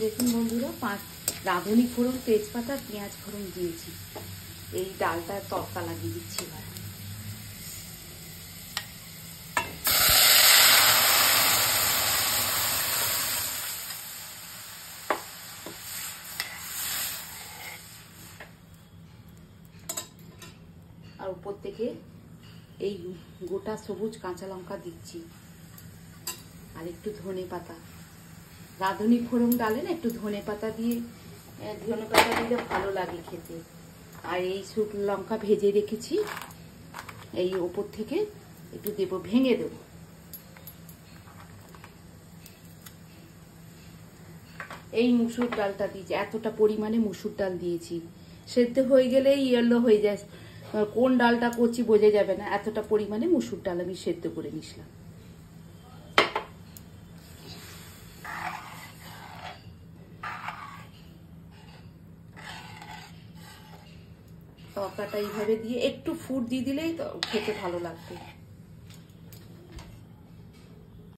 দেখুন বন্ধুরা, 5 রাঁধুনি ফোড়ন, তেজপাতা, পেঁয়াজ ফোড়ন দিয়েছি। এই ডালটা তড়কা লাগিয়ে দিচ্ছি এবার। আর উপর থেকে এই গোটা সবুজ কাঁচা লঙ্কা দিচ্ছি, আর একটু ধনে পাতা। রাঁধুনি ফোড়ন ডালে না একটু ধনে পাতা দিয়ে, ধনে পাতা দিলে ভালো লাগে খেতে। আর এই শুকনো লঙ্কা ভেজে রেখেছি, এই ওপর থেকে একটু দেবো, ভেঙে দেবো। এই মুসুর ডালটা দিয়েছি, এতটা পরিমাণে মুসুর ডাল দিয়েছি। সেদ্ধ হয়ে গেলেই ইয়েলো হয়ে যায়, কোন ডালটা করছি বোঝা যাবে না। এতটা পরিমাণে মুসুর ডাল আমি সেদ্ধ করে নিলাম। তরকাটা এইভাবে দিয়ে একটু ফুট দিয়ে দিলেই তো খেতে ভালো লাগবে।